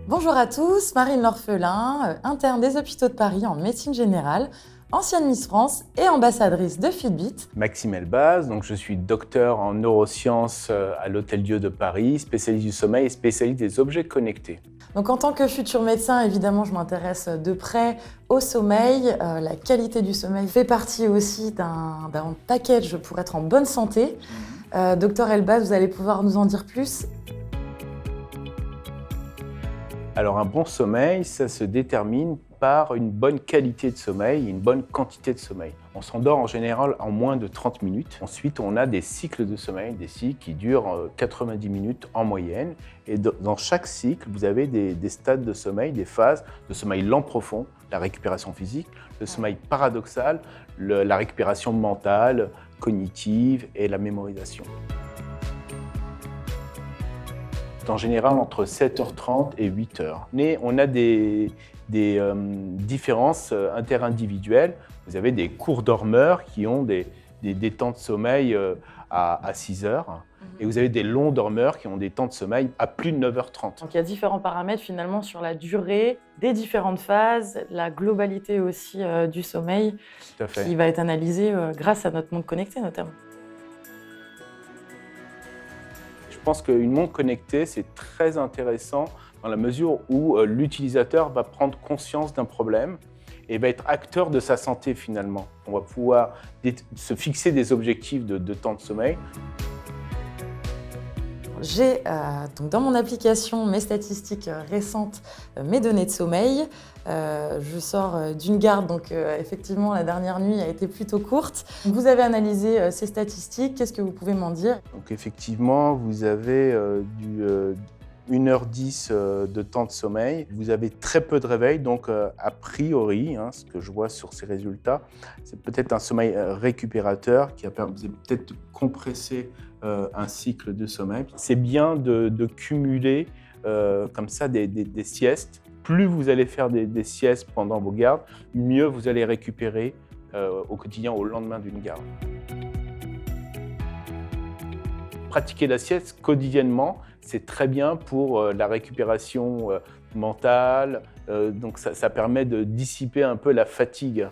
Bonjour à tous, Marine L'Orphelin, interne des hôpitaux de Paris en médecine générale, ancienne Miss France et ambassadrice de Fitbit. Maxime Elbaz, donc je suis docteur en neurosciences à l'Hôtel-Dieu de Paris, spécialiste du sommeil et spécialiste des objets connectés. Donc en tant que futur médecin, évidemment, je m'intéresse de près au sommeil. La qualité du sommeil fait partie aussi d'un package pour être en bonne santé. Docteur Elbaz, vous allez pouvoir nous en dire plus. Alors un bon sommeil, ça se détermine par une bonne qualité de sommeil et une bonne quantité de sommeil. On s'endort en général en moins de 30 minutes. Ensuite, on a des cycles de sommeil, des cycles qui durent 90 minutes en moyenne. Et dans chaque cycle, vous avez des stades de sommeil, des phases de sommeil lent profond, la récupération physique, le sommeil paradoxal, la récupération mentale, cognitive et la mémorisation. En général entre 7h30 et 8h. Mais on a des différences interindividuelles. Vous avez des courts dormeurs qui ont des temps de sommeil à 6h. Et vous avez des longs dormeurs qui ont des temps de sommeil à plus de 9h30. Donc il y a différents paramètres finalement sur la durée des différentes phases, la globalité aussi du sommeil qui va être analysée grâce à notre monde connecté notamment. Je pense qu'une montre connectée, c'est très intéressant dans la mesure où l'utilisateur va prendre conscience d'un problème et va être acteur de sa santé finalement. On va pouvoir se fixer des objectifs de temps de sommeil. J'ai donc dans mon application mes statistiques récentes, mes données de sommeil. Je sors d'une garde, donc effectivement la dernière nuit a été plutôt courte. Vous avez analysé ces statistiques, qu'est-ce que vous pouvez m'en dire? Donc effectivement, vous avez 1h10 de temps de sommeil. Vous avez très peu de réveil, donc a priori, ce que je vois sur ces résultats, c'est peut-être un sommeil récupérateur qui a peut-être compressé un cycle de sommeil. C'est bien de cumuler comme ça des siestes. Plus vous allez faire des siestes pendant vos gardes, mieux vous allez récupérer au quotidien, au lendemain d'une garde. Pratiquer la sieste quotidiennement, c'est très bien pour la récupération mentale, donc ça permet de dissiper un peu la fatigue.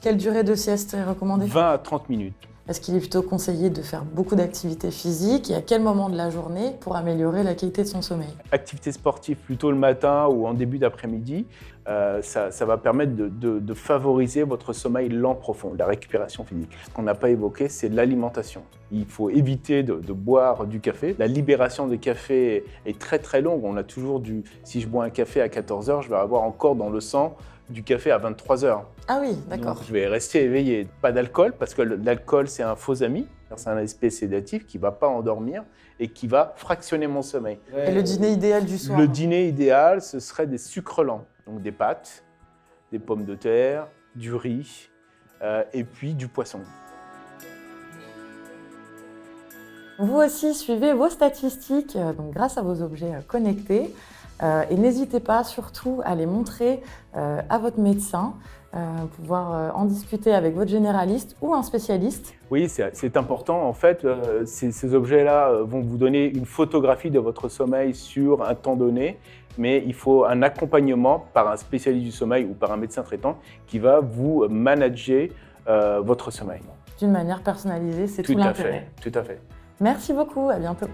Quelle durée de sieste est recommandée? 20 à 30 minutes. Est-ce qu'il est plutôt conseillé de faire beaucoup d'activités physiques et à quel moment de la journée pour améliorer la qualité de son sommeil? Activité sportive plutôt le matin ou en début d'après-midi, ça va permettre de favoriser votre sommeil lent profond, la récupération physique. Ce qu'on n'a pas évoqué, c'est l'alimentation. Il faut éviter de boire du café. La libération de café est très très longue. On a toujours si je bois un café à 14h, je vais avoir encore dans le sang du café à 23h. Ah oui, d'accord. Donc, je vais rester éveillé. Pas d'alcool, parce que l'alcool, c'est un faux ami. C'est un aspect sédatif qui ne va pas endormir et qui va fractionner mon sommeil. Et le dîner idéal du soir? Le dîner idéal, ce serait des sucres lents. Donc des pâtes, des pommes de terre, du riz et puis du poisson. Vous aussi, suivez vos statistiques donc grâce à vos objets connectés. Et n'hésitez pas surtout à les montrer à votre médecin, pouvoir en discuter avec votre généraliste ou un spécialiste. Oui, c'est important. En fait, ces objets-là vont vous donner une photographie de votre sommeil sur un temps donné, mais il faut un accompagnement par un spécialiste du sommeil ou par un médecin traitant qui va vous manager votre sommeil. D'une manière personnalisée, c'est tout l'intérêt. Tout à fait. Merci beaucoup, à bientôt.